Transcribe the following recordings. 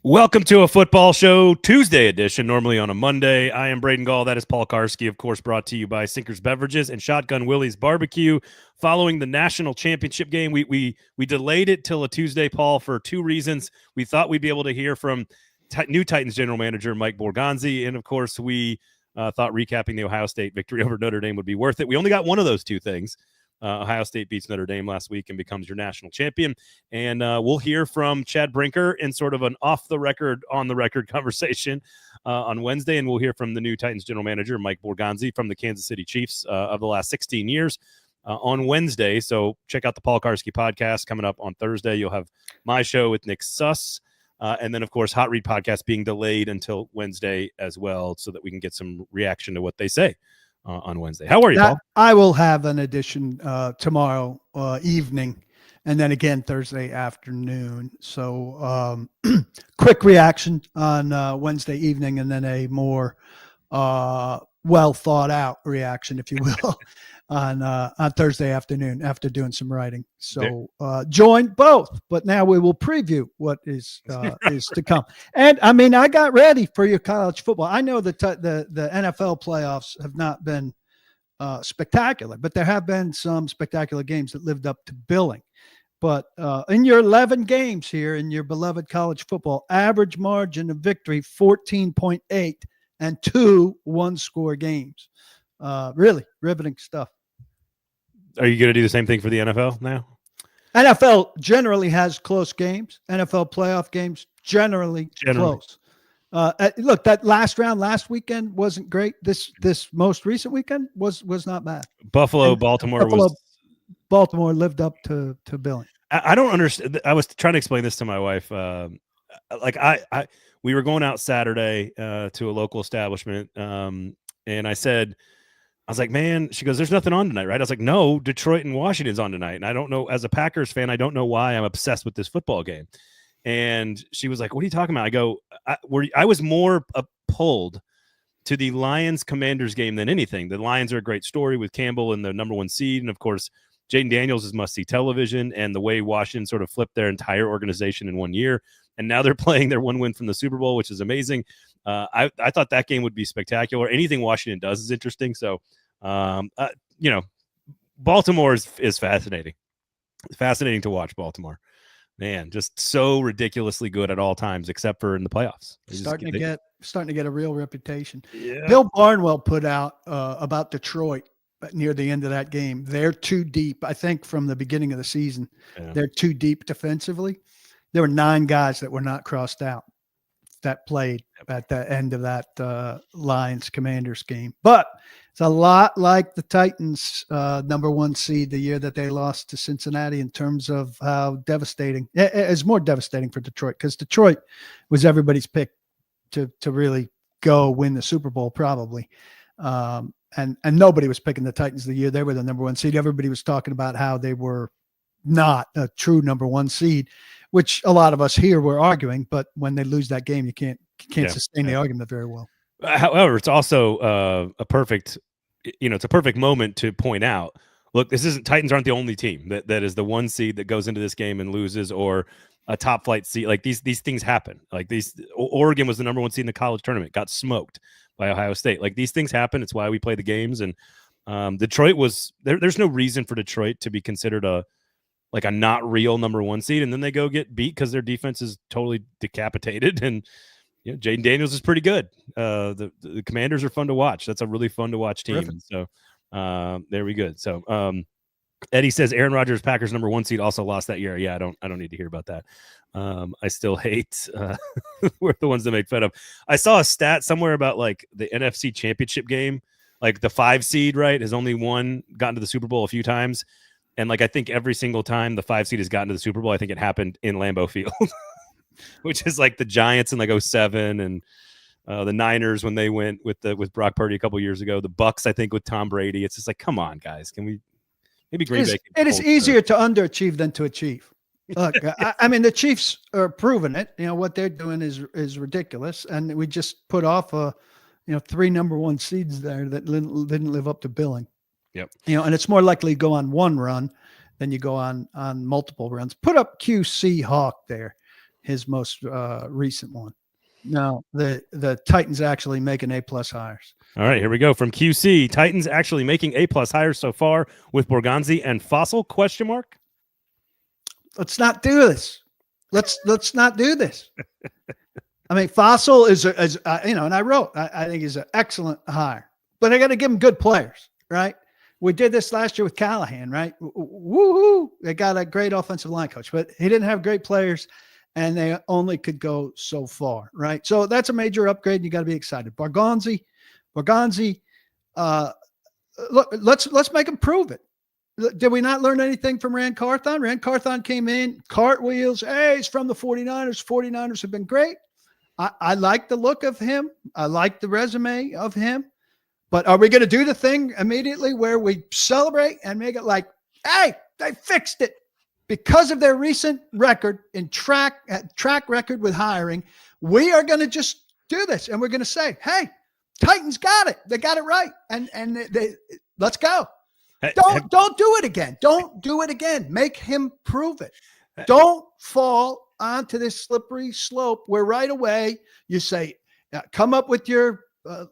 Welcome to a football show Tuesday edition, normally on a Monday. I am Braden Gall. That is Paul Kuharsky, of course, brought to you by Sinkers Beverages and Shotgun Willie's Barbecue. Following the national championship game, we delayed it till a Tuesday, Paul, for two reasons. We thought we'd be able to hear from new Titans General Manager Mike Borgonzi, and of course, we thought recapping the Ohio State victory over Notre Dame would be worth it. We only got one of those two things. Ohio State beats Notre Dame last week and becomes your national champion. And we'll hear from Chad Brinker in sort of an off-the-record, on-the-record conversation on Wednesday. And we'll hear from the new Titans general manager, Mike Borgonzi, from the Kansas City Chiefs of the last 16 years on Wednesday. So check out the Paul Kuharsky podcast coming up on Thursday. You'll have my show with Nick Suss. And then, of course, Hot Read podcast being delayed until Wednesday as well so that we can get some reaction to what they say on Wednesday. How are you, Paul? I will have an edition tomorrow evening and then again Thursday afternoon. So quick reaction on Wednesday evening and then a more well thought out reaction, if you will, on Thursday afternoon after doing some writing. So join both, but now we will preview what is to come. And I mean, I got ready for your college football. I know the NFL playoffs have not been spectacular, but there have been some spectacular games that lived up to billing. But in your 11 games here in your beloved college football, average margin of victory 14.8 and 2 one-score games. Really riveting stuff. Are you going to do the same thing for the NFL now? NFL generally has close games. NFL playoff games generally. Close. Look, that last round last weekend wasn't great. This most recent weekend was not bad. Baltimore lived up to billing. I don't understand. I was trying to explain this to my wife. We were going out Saturday to a local establishment, and I was like, man, she goes, there's nothing on tonight, right? I was like, no, Detroit and Washington's on tonight. And I don't know, as a Packers fan, I don't know why I'm obsessed with this football game. And she was like, what are you talking about? I go, I was more pulled to the Lions-Commanders game than anything. The Lions are a great story with Campbell and the number one seed. And, of course, Jaden Daniels is must-see television. And the way Washington sort of flipped their entire organization in 1 year. And now they're playing their one win from the Super Bowl, which is amazing. I thought that game would be spectacular. Anything Washington does is interesting. So, Baltimore is fascinating. It's fascinating to watch Baltimore. Man, just so ridiculously good at all times, except for in the playoffs. Starting to get a real reputation. Yeah. Bill Barnwell put out about Detroit near the end of that game. They're too deep. I think from the beginning of the season, They're too deep defensively. There were 9 guys that were not crossed out that played at the end of that Lions-Commanders game. But it's a lot like the Titans' number one seed the year that they lost to Cincinnati in terms of how devastating. It's more devastating for Detroit because Detroit was everybody's pick to really go win the Super Bowl probably. And nobody was picking the Titans the year they were the number one seed. Everybody was talking about how they were not a true number one seed, which a lot of us here were arguing. But when they lose that game, you can't sustain the argument very well. However, it's also a perfect moment to point out, look, Titans aren't the only team that is the one seed that goes into this game and loses, or a top flight seed. Like these things happen. Like Oregon was the number one seed in the college tournament, got smoked by Ohio State. Like these things happen. It's why we play the games. And Detroit was there's no reason for Detroit to be considered a not real number one seed. And then they go get beat because their defense is totally decapitated. And Jaden Daniels is pretty good. The Commanders are fun to watch. That's a really fun to watch team. Perfect. So there we go. So Eddie says Aaron Rodgers, Packers number one seed, also lost that year. Yeah, I don't need to hear about that. I still hate we're the ones that make fun of. I saw a stat somewhere about like the NFC Championship game, like the 5 seed, right, has only gotten to the Super Bowl a few times. And like I think every single time the 5 seed has gotten to the Super Bowl, I think it happened in Lambeau Field. Which is like the Giants in like 2007 and the Niners when they went with Brock Purdy a couple years ago. The Bucks, I think, with Tom Brady. It's just like, come on, guys. Can we maybe Green Bay? It is easier to underachieve than to achieve. Look, I mean, the Chiefs are proving it. What they're doing is ridiculous, and we just put off 3 number one seeds there that didn't live up to billing. Yep. And it's more likely to go on one run than you go on multiple runs. Put up QC Hawk there. his most recent one. No, the Titans actually making A+ hires. All right, here we go from QC. Titans actually making A+ hires so far with Borgonzi and Fossil ? Let's not do this. Let's not do this. I mean, Fossil is and I wrote, I think he's an excellent hire, but I got to give him good players, right? We did this last year with Callahan, right? Woohoo! They got a great offensive line coach, but he didn't have great players, and they only could go so far, right? So that's a major upgrade, and you got to be excited. Borgonzi, look, let's make him prove it. Did we not learn anything from Rand Carthon? Rand Carthon came in, cartwheels. Hey, he's from the 49ers. 49ers have been great. I like the look of him. I like the resume of him. But are we going to do the thing immediately where we celebrate and make it like, hey, they fixed it because of their recent record in track record with hiring? We are going to just do this, and we're going to say, hey, Titans got it. They got it right, and let's go. Don't do it again. Don't do it again. Make him prove it. Don't fall onto this slippery slope where right away you say, come up with your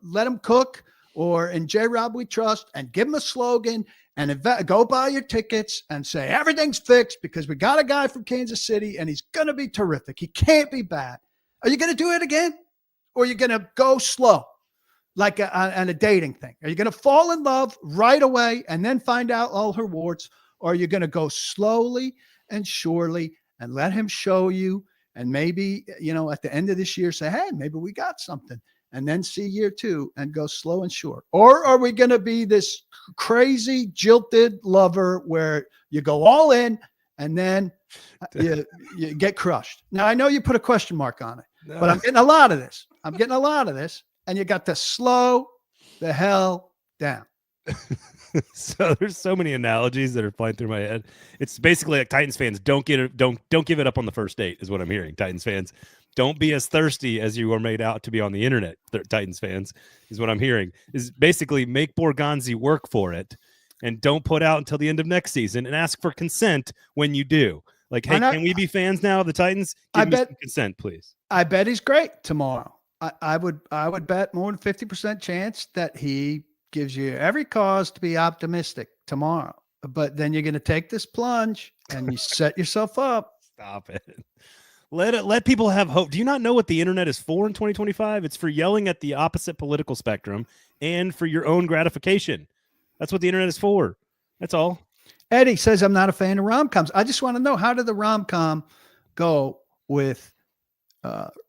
let him cook, or in J-Rob we trust, and give him a slogan, and go buy your tickets and say everything's fixed because we got a guy from Kansas City and he's going to be terrific. He can't be bad. Are you going to do it again? Or are you going to go slow? Like on a dating thing? Are you going to fall in love right away and then find out all her warts? Or are you going to go slowly and surely and let him show you? And maybe, at the end of this year, say, hey, maybe we got something. And then see year 2 and go slow and sure. Or are we going to be this crazy jilted lover where you go all in and then you get crushed? Now, I know you put a question mark on it, but I'm getting a lot of this. And you got to slow the hell down. So there's so many analogies that are flying through my head. It's basically like Titans fans don't give it up on the first date is what I'm hearing. Titans fans, don't be as thirsty as you are made out to be on the internet. Titans fans is what I'm hearing. Is basically make Borgonzi work for it, and don't put out until the end of next season, and ask for consent when you do. Like, hey, can we be fans now of the Titans? Give me some consent, please. I bet he's great tomorrow. I would bet more than 50% chance that he gives you every cause to be optimistic tomorrow. But then you're going to take this plunge and you set yourself up. Stop it. Let people have hope. Do you not know what the internet is for in 2025? It's for yelling at the opposite political spectrum and for your own gratification. That's what the internet is for. That's all. Eddie says, I'm not a fan of rom-coms. I just want to know, how did the rom-com go with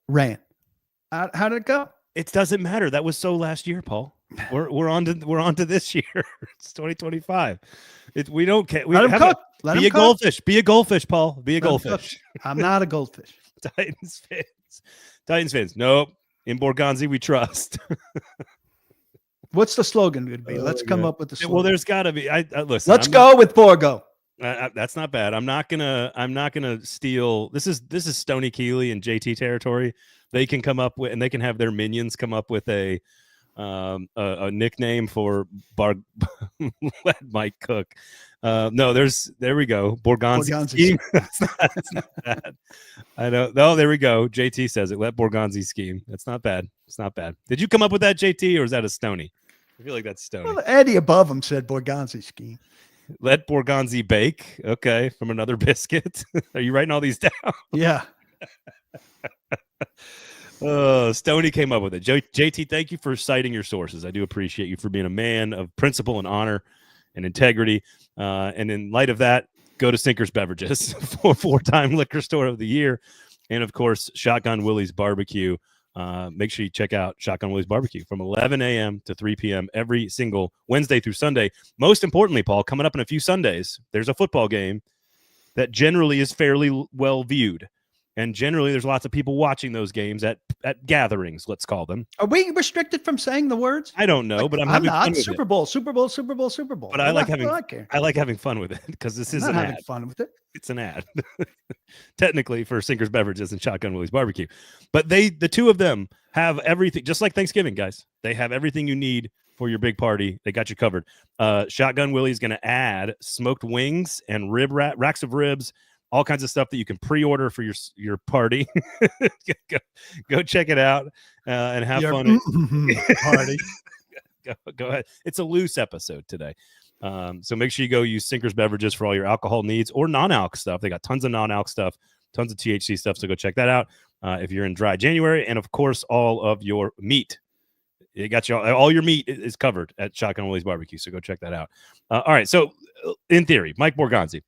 Rand? How did it go? It doesn't matter. That was so last year, Paul. We're on to this year. It's 2025. We don't care. Let him cook. Be a goldfish. Be a goldfish, Paul. Be a goldfish. I'm not a goldfish. Titans fans. Nope. In Borgonzi, we trust. What's the slogan going to be? Let's come up with the slogan. Well, there's got to be. Listen. Let's go with Borgo. That's not bad. I'm not gonna steal. This is Stoney Keeley and JT territory. They can come up with, and they can have their minions come up with a nickname for let Mike cook. No, there we go. Borgonzi scheme. That's not bad. I know. No, there we go. JT says it. Let Borgonzi scheme. That's not bad. It's not bad. Did you come up with that, JT, or is that a Stoney? I feel like that's Stoney. Well, Eddie above him said Borgonzi scheme. Let Borgonzi bake. Okay, from another biscuit. Are you writing all these down? Yeah. Stoney came up with it. JT, thank you for citing your sources. I do appreciate you for being a man of principle and honor and integrity. And in light of that, go to Sinker's Beverages for 4-time liquor store of the year. And of course, Shotgun Willie's Barbecue. Make sure you check out Shotgun Willie's Barbecue from 11 a.m. to 3 p.m. every single Wednesday through Sunday. Most importantly, Paul, coming up in a few Sundays, there's a football game that generally is fairly well viewed. And generally, there's lots of people watching those games at gatherings, let's call them. Are we restricted from saying the words? I don't know, but I'm having fun with Super Bowl. But I like having fun with it because this is an ad. Having fun with it. It's an ad, technically, for Sinker's Beverages and Shotgun Willie's Barbecue. But the two of them have everything, just like Thanksgiving, guys. They have everything you need for your big party. They got you covered. Shotgun Willie's going to add smoked wings and racks of ribs all kinds of stuff that you can pre-order for your party. go check it out and have fun. Party. Go ahead. It's a loose episode today. So make sure you go use Sinkers Beverages for all your alcohol needs or non-alc stuff. They got tons of non-alc stuff, tons of THC stuff. So go check that out if you're in dry January. And of course, all of your meat. It got you all your meat is covered at Shotgun Willie's Barbecue. So go check that out. All right. So in theory, Mike Borgonzi,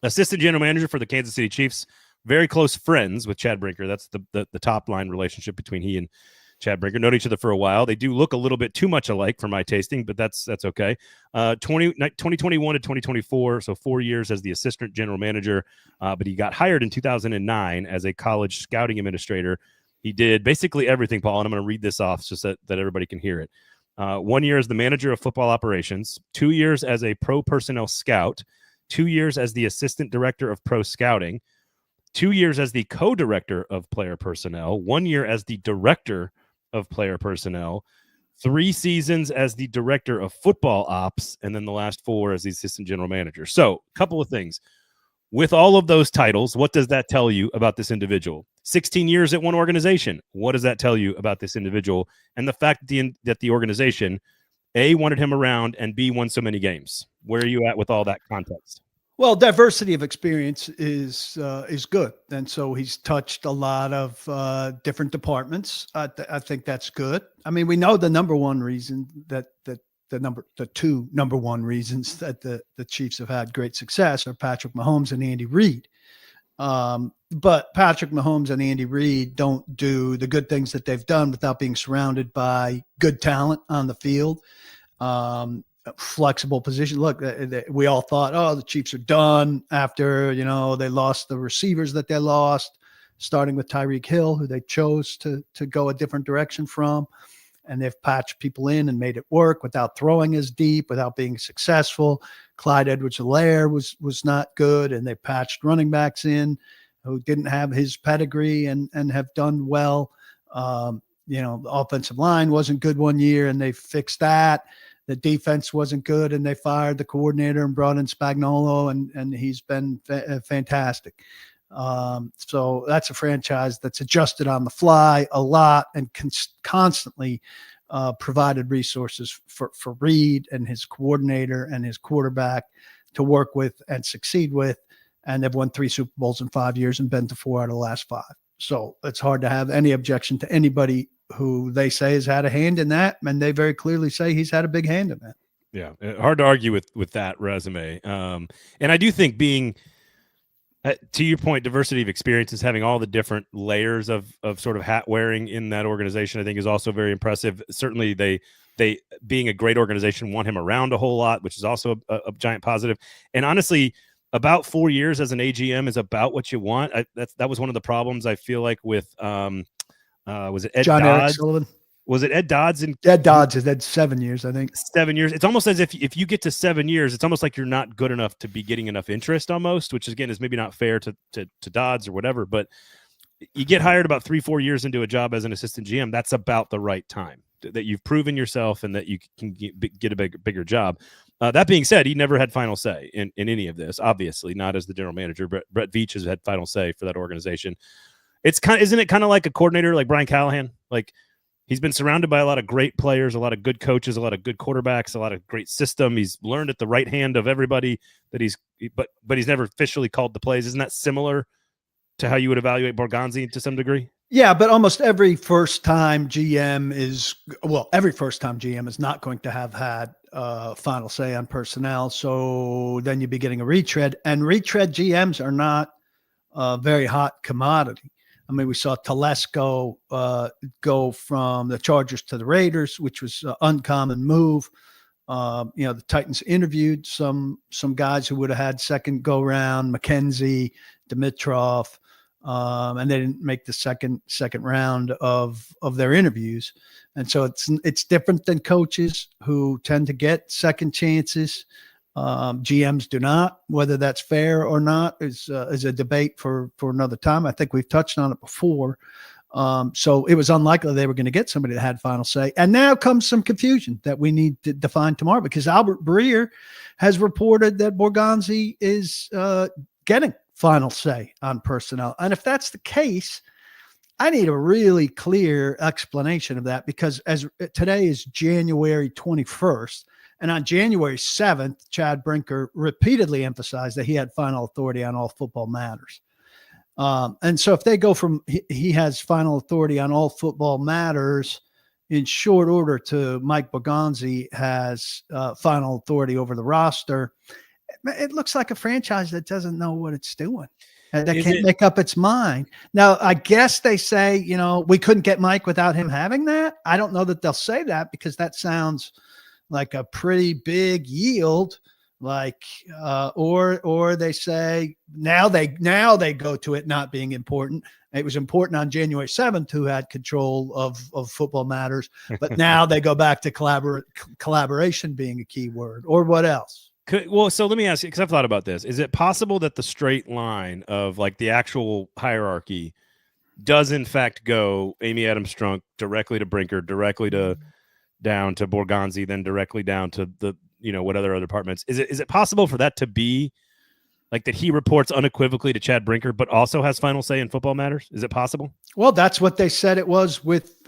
assistant general manager for the Kansas City Chiefs, very close friends with Chad Brinker. That's the top line relationship between he and Chad Brinker. Known each other for a while. They do look a little bit too much alike for my tasting, but that's okay. 2021 to 2024, so 4 years as the assistant general manager, but he got hired in 2009 as a college scouting administrator. He did basically everything, Paul, and I'm going to read this off just that everybody can hear it. 1 year as the manager of football operations, 2 years as a pro personnel scout, 2 years as the assistant director of pro scouting, 2 years as the co-director of player personnel, 1 year as the director of player personnel, 3 seasons as the director of football ops, and then the last 4 as the assistant general manager. So a couple of things. With all of those titles, what does that tell you about this individual? 16 years at one organization. What does that tell you about this individual? And the fact that the organization, A, wanted him around, and B, won so many games. Where are you at with all that context? Well, diversity of experience is good, and so he's touched a lot of different departments. I think that's good. I mean, we know the number one reason the two number one reasons that the Chiefs have had great success are Patrick Mahomes and Andy Reid. But Patrick Mahomes and Andy Reid don't do the good things that they've done without being surrounded by good talent on the field. Flexible position. Look, we all thought, the Chiefs are done after, they lost the receivers that they lost, starting with Tyreek Hill, who they chose to go a different direction from. And they've patched people in and made it work without throwing as deep, without being successful. Clyde Edwards-Helaire was not good. And they patched running backs in who didn't have his pedigree and have done well. The offensive line wasn't good 1 year and they fixed that. The defense wasn't good, and they fired the coordinator and brought in Spagnuolo, and he's been fantastic. So that's a franchise that's adjusted on the fly a lot and constantly provided resources for Reid and his coordinator and his quarterback to work with and succeed with. And they've won 3 Super Bowls in 5 years and been to 4 out of the last 5. So it's hard to have any objection to anybody who they say has had a hand in that, and they very clearly say he's had a big hand in that. Yeah, hard to argue with that resume. And I do think being, to your point, diversity of experiences, having all the different layers of sort of hat wearing in that organization, I think is also very impressive. Certainly they being a great organization, want him around a whole lot, which is also a giant positive. And honestly, about 4 years as an AGM is about what you want. That was one of the problems I feel like with was it Ed John Dodds? Eric Sullivan? Was it Ed Dodds? Ed Dodds has had 7 years, I think. 7 years. It's almost as if you get to 7 years, it's almost like you're not good enough to be getting enough interest almost, which again is maybe not fair to Dodds or whatever. But you get hired about 3-4 years into a job as an assistant GM. That's about the right time that you've proven yourself and that you can get a bigger job. That being said, he never had final say in any of this. Obviously, not as the general manager. Brett Veach has had final say for that organization. Isn't it kind of like a coordinator like Brian Callahan? Like he's been surrounded by a lot of great players, a lot of good coaches, a lot of good quarterbacks, a lot of great system. He's learned at the right hand of everybody but he's never officially called the plays. Isn't that similar to how you would evaluate Borgonzi to some degree? Yeah, but almost every first-time GM is not going to have had final say on personnel. So then you'd be getting a retread, and retread GMs are not a very hot commodity. I mean, we saw Telesco go from the Chargers to the Raiders, which was an uncommon move. The Titans interviewed some guys who would have had second go round, McKenzie, Dimitrov, and they didn't make the second round of their interviews. And so it's different than coaches who tend to get second chances. GMs do not. Whether that's fair or not is a debate for another time. I think we've touched on it before. So it was unlikely they were going to get somebody that had final say. And now comes some confusion that we need to define tomorrow, because Albert Breer has reported that Borgonzi is getting final say on personnel. And if that's the case, I need a really clear explanation of that, because as today is January 21st, and on January 7th, Chad Brinker repeatedly emphasized that he had final authority on all football matters. And so if they go from he has final authority on all football matters in short order to Mike Borgonzi has final authority over the roster, it looks like a franchise that doesn't know what it's doing. That can't make up its mind. Now, I guess they say, we couldn't get Mike without him having that. I don't know that they'll say that, because that sounds like a pretty big yield. Or they say now they go to it not being important. It was important on January 7th, who had control of football matters, but now they go back to collaboration being a key word, or what else? So let me ask you, because I've thought about this. Is it possible that the straight line of like the actual hierarchy does in fact go Amy Adams Strunk directly to Brinker, directly to down to Borgonzi, then directly down to the what other departments? Is it possible for that to be like that he reports unequivocally to Chad Brinker, but also has final say in football matters? Is it possible? Well, that's what they said it was with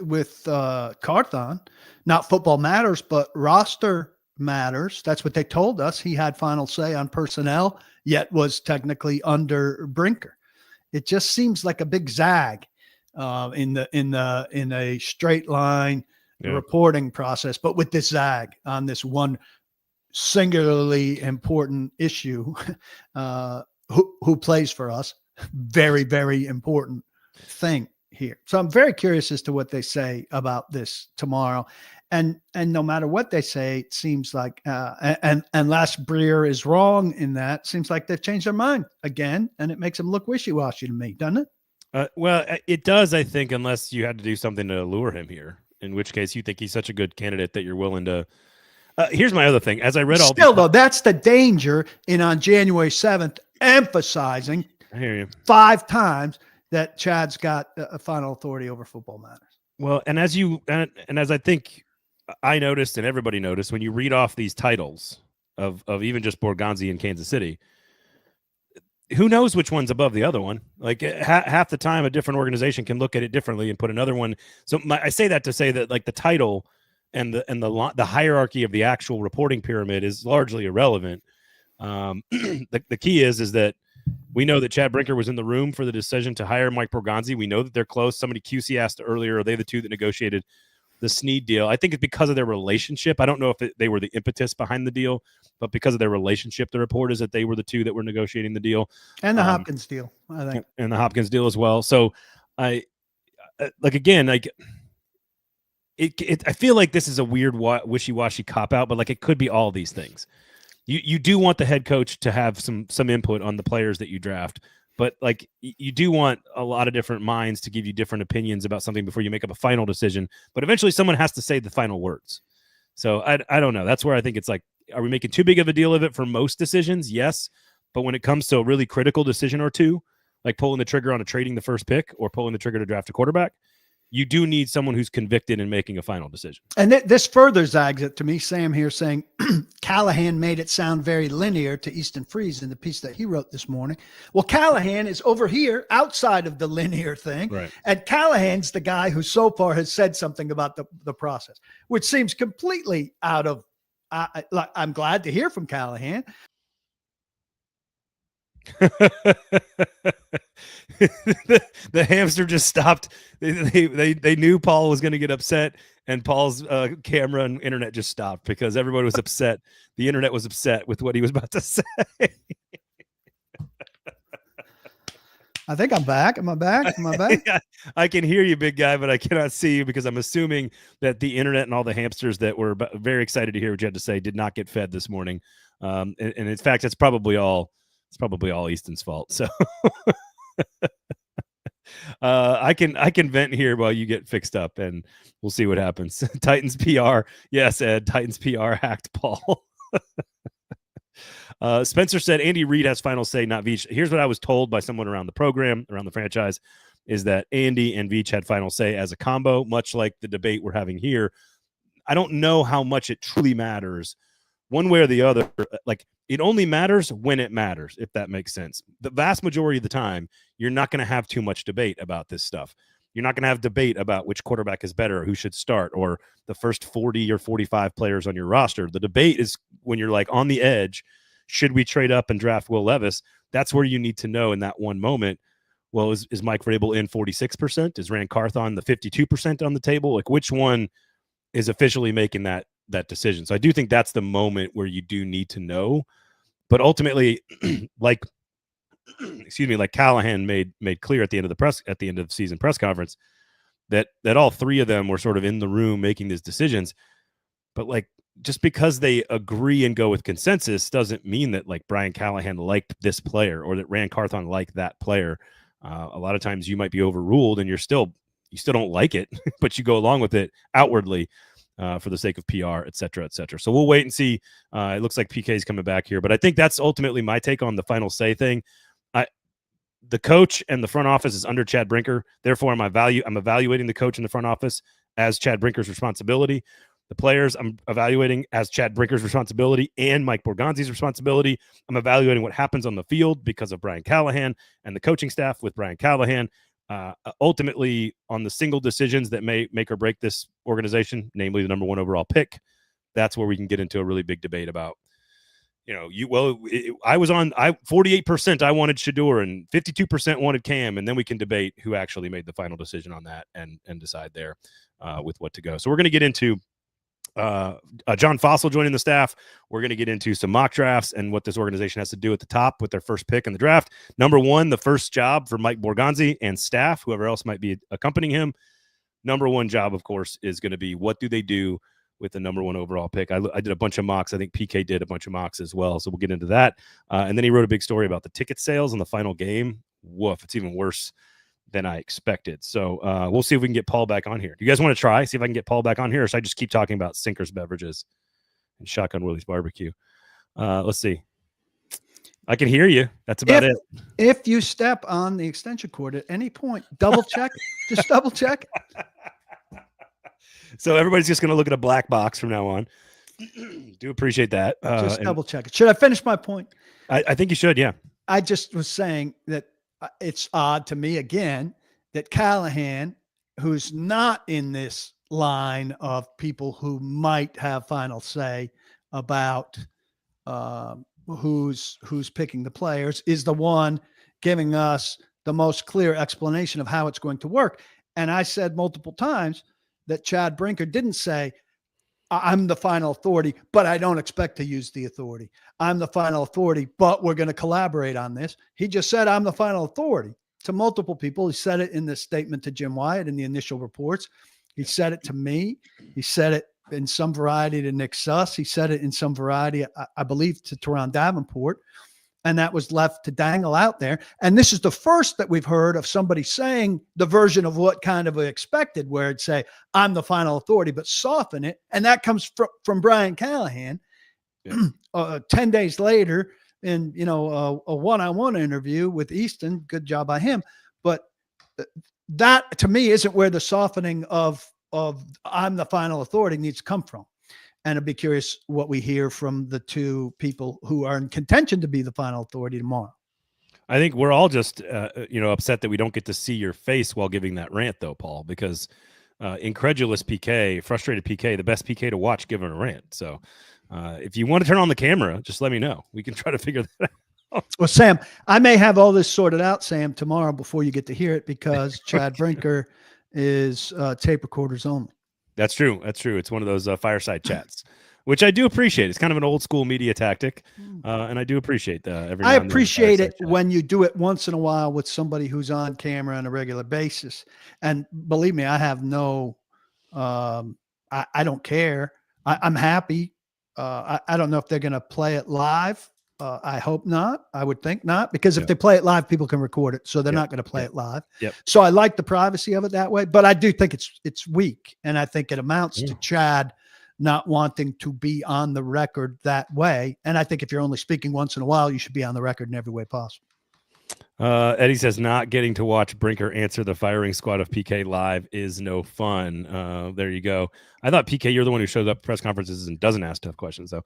Carthon, not football matters, but roster matters. That's what they told us. He had final say on personnel, yet was technically under Brinker. It just seems like a big zag in a straight line reporting process, but with this zag on this one singularly important issue, who plays for us, very, very important thing here. So I'm very curious as to what they say about this tomorrow. And no matter what they say, it seems like, and unless Breer is wrong in that, seems like they've changed their mind again, and it makes them look wishy-washy to me, doesn't it? Well, it does, I think, unless you had to do something to lure him here, in which case you think he's such a good candidate that you're willing to. Here's my other thing. As I read though, that's the danger on January 7th, emphasizing I hear you 5 times that Chad's got a final authority over football matters. Well, and as I think I noticed, and everybody noticed, when you read off these titles of even just Borgonzi in Kansas City, who knows which one's above the other one? Like half the time, a different organization can look at it differently and put another one. So I say that to say that like the title and the hierarchy of the actual reporting pyramid is largely irrelevant. The key is that we know that Chad Brinker was in the room for the decision to hire Mike Borgonzi. We know that they're close. Somebody QC asked earlier, are they the two that negotiated the Snead deal? I think it's because of their relationship. I don't know if they were the impetus behind the deal, but because of their relationship, the report is that they were the two that were negotiating the deal. And the Hopkins deal, I think. And the Hopkins deal as well. So I feel like this is a weird wishy-washy cop-out, but like it could be all these things. You do want the head coach to have some input on the players that you draft, but like you do want a lot of different minds to give you different opinions about something before you make up a final decision. But eventually someone has to say the final words. So I don't know. That's where I think it's like, are we making too big of a deal of it for most decisions? Yes. But when it comes to a really critical decision or two, like pulling the trigger on trading the first pick or pulling the trigger to draft a quarterback, you do need someone who's convicted in making a final decision. And this further zags it to me. Sam here saying Callahan made it sound very linear to Easton Freeze in the piece that he wrote this morning. Well, Callahan is over here outside of the linear thing. Right. And Callahan's the guy who so far has said something about the process, which seems completely out of, I'm glad to hear from Callahan. the hamster just stopped. They knew Paul was going to get upset, and Paul's camera and internet just stopped because everybody was upset. The internet was upset with what he was about to say. I think I'm back. Am I back? I can hear you, big guy, but I cannot see you because I'm assuming that the internet and all the hamsters that were very excited to hear what you had to say did not get fed this morning. And in fact, it's probably all Easton's fault. So I can vent here while you get fixed up, and we'll see what happens. Titans PR. Yes, Ed, Titans PR hacked Paul. Spencer said Andy Reid has final say, not Veach. Here's what I was told by someone around the program, around the franchise, is that Andy and Veach had final say as a combo, much like the debate we're having here. I don't know how much it truly matters one way or the other, like it only matters when it matters, if that makes sense. The vast majority of the time, you're not going to have too much debate about this stuff. You're not going to have debate about which quarterback is better, who should start, or the first 40 or 45 players on your roster. The debate is when you're like on the edge, should we trade up and draft Will Levis? That's where you need to know in that one moment, well, is Mike Vrabel in 46%? Is Rand Carthon the 52% on the table? Like which one is officially making that decision? So I do think that's the moment where you do need to know. But ultimately, like like Callahan made clear at the end of the season press conference that all three of them were sort of in the room making these decisions. But like just because they agree and go with consensus doesn't mean that like Brian Callahan liked this player or that Rand Carthon liked that player. A lot of times you might be overruled and you still don't like it, but you go along with it outwardly for the sake of PR, et cetera, et cetera. So we'll wait and see. It looks like PK is coming back here, but I think that's ultimately my take on the final say thing. The coach and the front office is under Chad Brinker. Therefore, I'm evaluating the coach in the front office as Chad Brinker's responsibility. The players I'm evaluating as Chad Brinker's responsibility and Mike Borgonzi's responsibility. I'm evaluating what happens on the field because of Brian Callahan and the coaching staff with Brian Callahan. Ultimately, on the single decisions that may make or break this organization, namely the number 1 overall pick, that's where we can get into a really big debate about, I was on 48%. I wanted Shedeur and 52% wanted Cam, and then we can debate who actually made the final decision on that and decide there with what to go. So we're going to get into John Fossil joining the staff. We're going to get into some mock drafts and what this organization has to do at the top with their first pick in the draft. Number 1, the first job for Mike Borgonzi and staff, whoever else might be accompanying him. Number 1 job, of course, is going to be what do they do with the number 1 overall pick. I did a bunch of mocks. I think PK did a bunch of mocks as well. So we'll get into that. And then he wrote a big story about the ticket sales in the final game. Woof, it's even worse than I expected. So we'll see if we can get Paul back on here. Do you guys want to try? See if I can get Paul back on here, or should I just keep talking about Sinkers Beverages and Shotgun Willie's Barbecue? Let's see. I can hear you. That's about it. If you step on the extension cord at any point, double check. Just double check. So everybody's just going to look at a black box from now on. Do appreciate that. Just double check it. Should I finish my point? I think you should, yeah. I just was saying that it's odd to me, again, that Callahan, who's not in this line of people who might have final say about who's picking the players, is the one giving us the most clear explanation of how it's going to work. And I said multiple times that Chad Brinker didn't say, I'm the final authority, but I don't expect to use the authority. I'm the final authority, but we're going to collaborate on this. He just said, I'm the final authority to multiple people. He said it in the statement to Jim Wyatt in the initial reports. He said it to me. He said it in some variety to Nick Suss. He said it in some variety, I believe, to Teron Davenport. And that was left to dangle out there. And this is the first that we've heard of somebody saying the version of what kind of expected, where it'd say, I'm the final authority, but soften it. And that comes from Brian Callahan. Yeah. 10 days later in, a one-on-one interview with Easton. Good job by him. But that, to me, isn't where the softening of I'm the final authority needs to come from. And I'd be curious what we hear from the two people who are in contention to be the final authority tomorrow. I think we're all just, upset that we don't get to see your face while giving that rant, though, Paul, because incredulous PK, frustrated PK, the best PK to watch giving a rant. So if you want to turn on the camera, just let me know. We can try to figure that out. Well, Sam, I may have all this sorted out, Sam, tomorrow before you get to hear it, because Chad Brinker is tape recorders only. That's true. That's true. It's one of those fireside chats, which I do appreciate. It's kind of an old school media tactic, and I do appreciate that. I appreciate it when you do it once in a while with somebody who's on camera on a regular basis. And believe me, I have no, I don't care. I'm happy. I don't know if they're going to play it live. I hope not. I would think not, because if they play it live, people can record it. So they're not going to play it live. So I like the privacy of it that way, but I do think it's weak. And I think it amounts to Chad not wanting to be on the record that way. And I think if you're only speaking once in a while, you should be on the record in every way possible. Eddie says not getting to watch Brinker answer the firing squad of PK live is no fun. There you go. I thought PK, you're the one who shows up at press conferences and doesn't ask tough questions, though.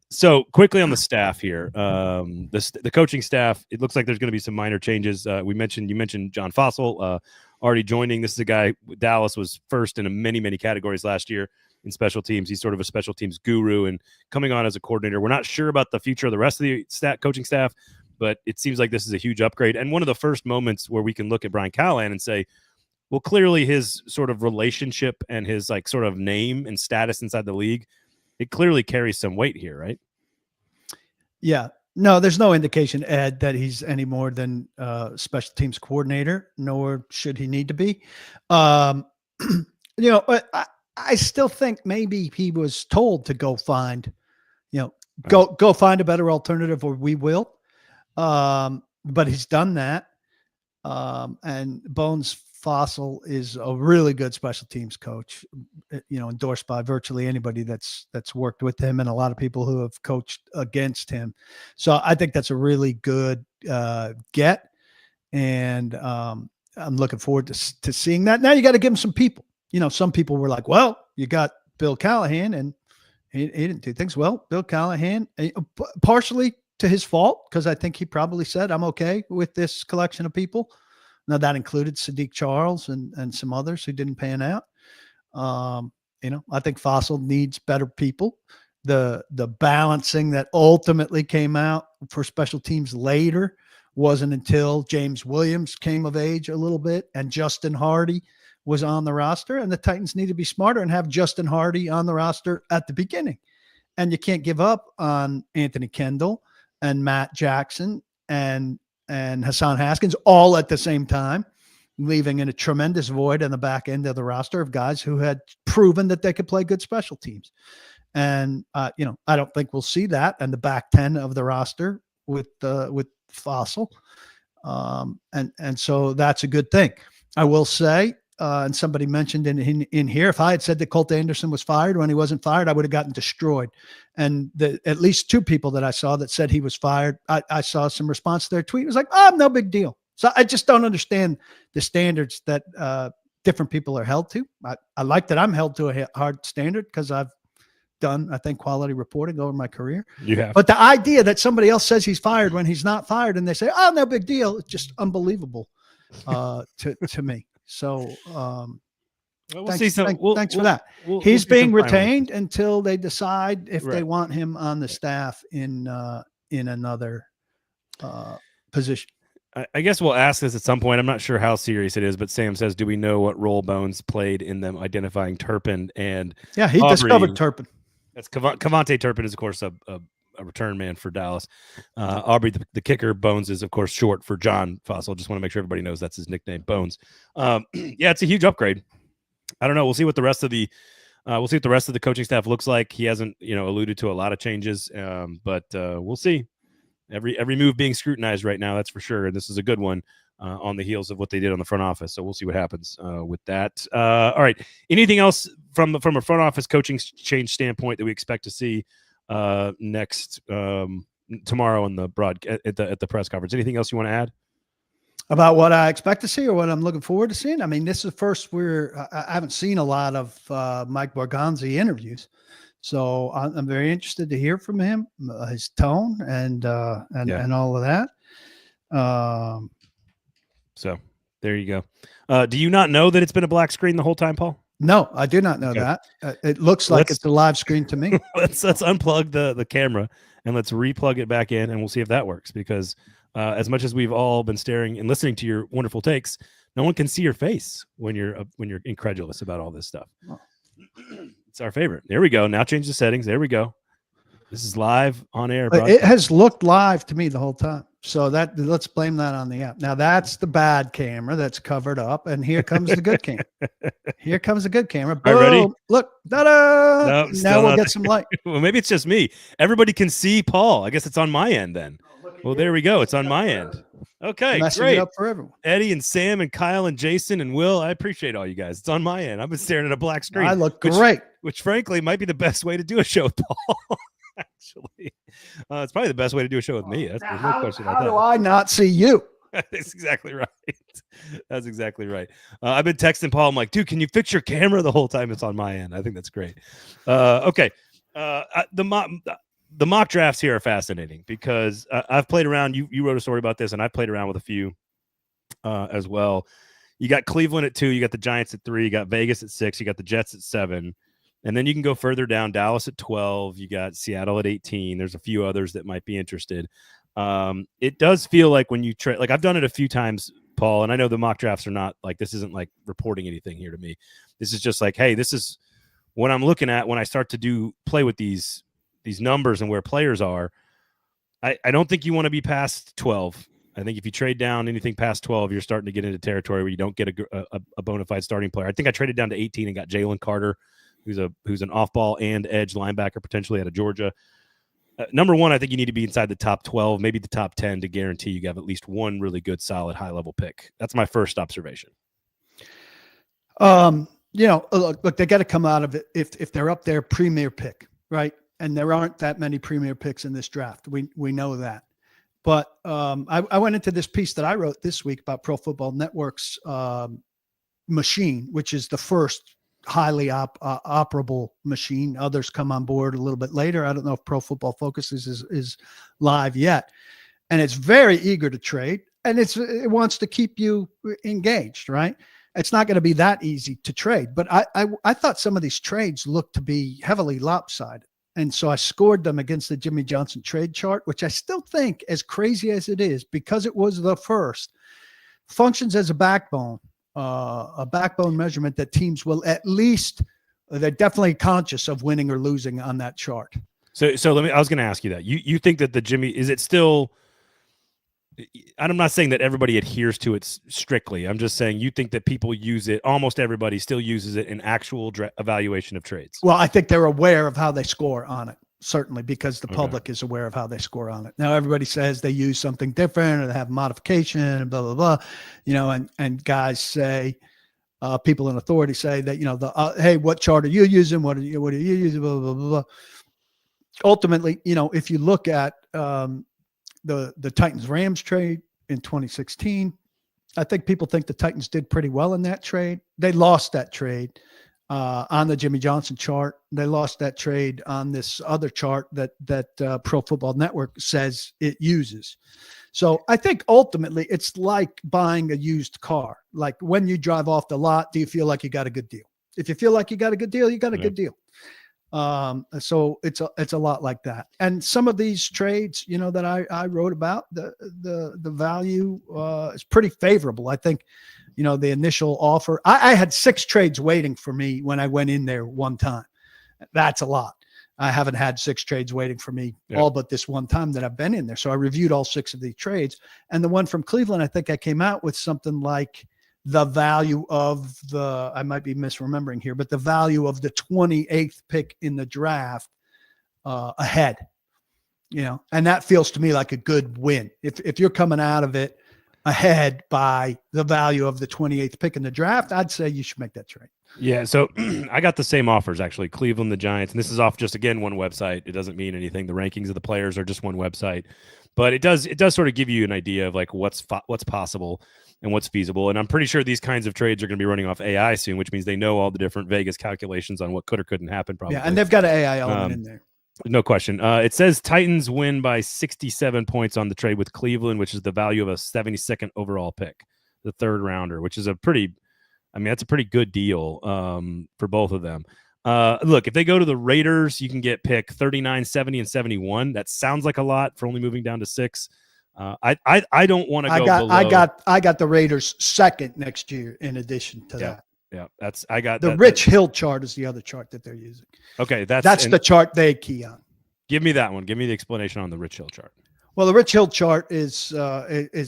So quickly on the staff here, the coaching staff. It looks like there's going to be some minor changes. You mentioned John Fossil already joining. This is a guy. Dallas was first in many categories last year in special teams. He's sort of a special teams guru and coming on as a coordinator. We're not sure about the future of the rest of the coaching staff, but it seems like this is a huge upgrade. And one of the first moments where we can look at Brian Callahan and say, well, clearly his sort of relationship and his like sort of name and status inside the league, it clearly carries some weight here, right? Yeah. No, there's no indication, Ed, that he's any more than special teams coordinator, nor should he need to be. I still think maybe he was told to go find, go find a better alternative, or we will. But he's done that. And Bones Fossil is a really good special teams coach, endorsed by virtually anybody that's worked with him and a lot of people who have coached against him. So I think that's a really good get. And I'm looking forward to seeing that. Now you got to give him some people. Some people were like, well, you got Bill Callahan and he didn't do things well. Bill Callahan, partially to his fault, because I think he probably said, I'm okay with this collection of people. Now that included Sadiq Charles and some others who didn't pan out. I think Fossil needs better people. The balancing that ultimately came out for special teams later wasn't until James Williams came of age a little bit and Justin Hardy was on the roster, and the Titans need to be smarter and have Justin Hardy on the roster at the beginning. And you can't give up on Anthony Kendall and Matt Jackson and Hassan Haskins all at the same time, leaving in a tremendous void on the back end of the roster of guys who had proven that they could play good special teams. And, I don't think we'll see that in the back 10 of the roster with Fossil. And so that's a good thing. I will say, and somebody mentioned in here, if I had said that Colt Anderson was fired when he wasn't fired, I would have gotten destroyed. And at least two people that I saw that said he was fired, I saw some response to their tweet. It was like, no big deal. So I just don't understand the standards that different people are held to. I like that I'm held to a hard standard because I've done, I think, quality reporting over my career. You have. But the idea that somebody else says he's fired when he's not fired and they say, no big deal, it's just unbelievable to me. So thanks for that. He's being retained until they decide if they want him on the staff in another position. I guess we'll ask this at some point. I'm not sure how serious it is, but Sam says, do we know what role Bones played in them identifying Turpin? And yeah, he discovered Turpin. That's Cavante Turpin is, of course, a return man for Dallas. Aubrey, the kicker, Bones is, of course, short for John Fossil. Just want to make sure everybody knows that's his nickname, Bones. Yeah, it's a huge upgrade. I don't know. We'll see what the rest of the coaching staff looks like. He hasn't, alluded to a lot of changes, but we'll see. Every move being scrutinized right now, that's for sure. And this is a good one on the heels of what they did on the front office. So we'll see what happens with that. All right. Anything else from a front office coaching change standpoint that we expect to see next tomorrow on the at the press conference? Anything else you want to add about what I expect to see or what I'm looking forward to seeing? I mean, this is the first I haven't seen a lot of Mike Borgonzi interviews, so I'm very interested to hear from him, his tone and all of that. So there you go. Do you not know that it's been a black screen the whole time, Paul? No, I do not know that. It looks like it's a live screen to me. Let's unplug the camera and let's replug it back in, and we'll see if that works. Because as much as we've all been staring and listening to your wonderful takes, no one can see your face when you're incredulous about all this stuff. Oh. It's our favorite. There we go. Now change the settings. There we go. This is live on air. It has looked live to me the whole time. So let's blame that on the app. Now that's the bad camera that's covered up, and here comes the good camera. Here comes the good camera. Boom. All right, ready? Look, ta-da! No, now we'll get some light. Well, maybe it's just me. Everybody can see Paul. I guess it's on my end then. Well, there we go. It's on my end. Okay, great. It up for everyone. Eddie and Sam and Kyle and Jason and Will, I appreciate all you guys. It's on my end. I've been staring at a black screen. I look great. Which frankly might be the best way to do a show with Paul. Actually, it's probably the best way to do a show with me. There's no question about that. How do I not see you? That's exactly right. That's exactly right. I've been texting Paul. I'm like, dude, can you fix your camera the whole time it's on my end? I think that's great. Okay. The mock drafts here are fascinating because I've played around. You wrote a story about this, and I've played around with a few as well. You got Cleveland at 2, you got the Giants at 3, you got Vegas at 6, you got the Jets at 7, and then you can go further down. Dallas at 12, you got Seattle at 18. There's a few others that might be interested. It does feel like when you trade, like I've done it a few times, Paul, and I know the mock drafts are not like, this isn't like reporting anything here to me. This is just like, hey, this is what I'm looking at when I start to play with these numbers and where players are. I don't think you want to be past 12. I think if you trade down anything past 12, you're starting to get into territory where you don't get a bona fide starting player. I think I traded down to 18 and got Jalen Carter, who's an off-ball and edge linebacker potentially out of Georgia. Number one, I think you need to be inside the top 12, maybe the top 10 to guarantee you have at least one really good, solid, high-level pick. That's my first observation. Look, they got to come out of it if they're up there, premier pick, right? And there aren't that many premier picks in this draft. We know that. But I went into this piece that I wrote this week about Pro Football Network's machine, which is the first highly operable machine. Others come on board a little bit later. I don't know if Pro Football Focus is live yet. And it's very eager to trade, and it wants to keep you engaged, right? It's not going to be that easy to trade. But I thought some of these trades looked to be heavily lopsided. And so I scored them against the Jimmy Johnson trade chart, which I still think, as crazy as it is, because it was the first, functions as a backbone measurement that teams will at least, they're definitely conscious of winning or losing on that chart. So I was going to ask you that. You think that the Jimmy, is it still, I'm not saying that everybody adheres to it strictly. I'm just saying you think that people use it, almost everybody still uses it in actual evaluation of trades. Well, I think they're aware of how they score on it, certainly, because the public is aware of how they score on it. Now, everybody says they use something different or they have modification and blah, blah, blah, and guys say, people in authority say that, hey, what chart are you using? What are you using? Blah, blah, blah, blah. Ultimately, if you look at, the Titans-Rams trade in 2016, I think people think the Titans did pretty well in that trade. They lost that trade on the Jimmy Johnson chart. They lost that trade on this other chart that Pro Football Network says it uses. So I think ultimately it's like buying a used car. Like when you drive off the lot, do you feel like you got a good deal? If you feel like you got a good deal, you got a good deal. So it's a lot like that. And some of these trades, that I wrote about, the value is pretty favorable. I think, the initial offer, I had 6 trades waiting for me when I went in there one time. That's a lot. I haven't had 6 trades waiting for me all but this one time that I've been in there. So I reviewed all 6 of these trades, and the one from Cleveland, I think I came out with something like the value of I might be misremembering here, but the value of the 28th pick in the draft ahead, and that feels to me like a good win. If you're coming out of it ahead by the value of the 28th pick in the draft, I'd say you should make that trade. Yeah. So I got the same offers, actually. Cleveland, the Giants, and this is off just, again, one website. It doesn't mean anything. The rankings of the players are just one website, but it does sort of give you an idea of like what's possible and what's feasible. And I'm pretty sure these kinds of trades are going to be running off AI soon, which means they know all the different Vegas calculations on what could or couldn't happen. Probably. Yeah, and they've got an AI element in there. No question. It says Titans win by 67 points on the trade with Cleveland, which is the value of a 72nd overall pick, the 3rd rounder, which is that's a pretty good deal for both of them. Look, if they go to the Raiders, you can get pick 39, 70, and 71. That sounds like a lot for only moving down to 6. I don't want to go below. I got the Raiders 2nd next year in addition to that. Yeah, I got the Rich Hill chart is the other chart that they're using. Okay, that's the chart they key on. Give me that one. Give me the explanation on the Rich Hill chart. Well, the Rich Hill chart is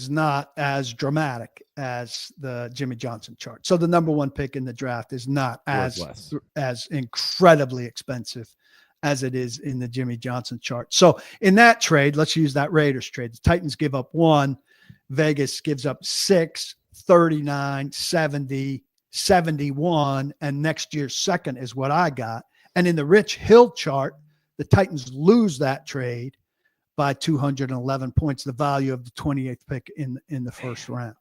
not as dramatic as the Jimmy Johnson chart. So the number 1 pick in the draft is not as incredibly expensive as it is in the Jimmy Johnson chart. So in that trade, let's use that Raiders trade. The Titans give up 1, Vegas gives up 6, 39, 70, 71, and next year's 2nd is what I got. And in the Rich Hill chart, the Titans lose that trade by 211 points, the value of the 28th pick in the first round.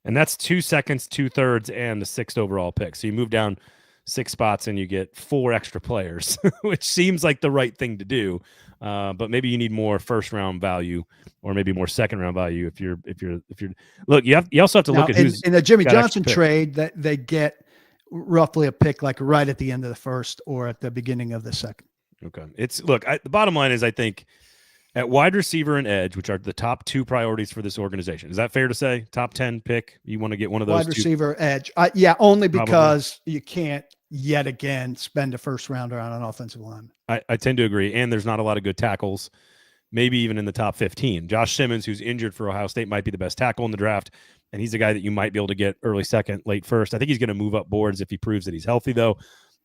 And that's 2 seconds, 2/3, and the 6th overall pick. So you move down 6 spots and you get 4 extra players, which seems like the right thing to do. But maybe you need more first round value, or maybe more second round value if you're look. You also have to look at who's in the Jimmy Johnson trade that they get roughly a pick like right at the end of the first or at the beginning of the second. Okay, the bottom line is I think at wide receiver and edge, which are the top 2 priorities for this organization. Is that fair to say? Top 10 pick, you want to get one of those wide receiver, edge. Yeah, only because you can't yet again spend a first rounder on an offensive line. I tend to agree, and there's not a lot of good tackles, maybe even in the top 15. Josh Simmons, who's injured for Ohio State, might be the best tackle in the draft, and he's a guy that you might be able to get early second, late first. I think he's going to move up boards if he proves that he's healthy, though,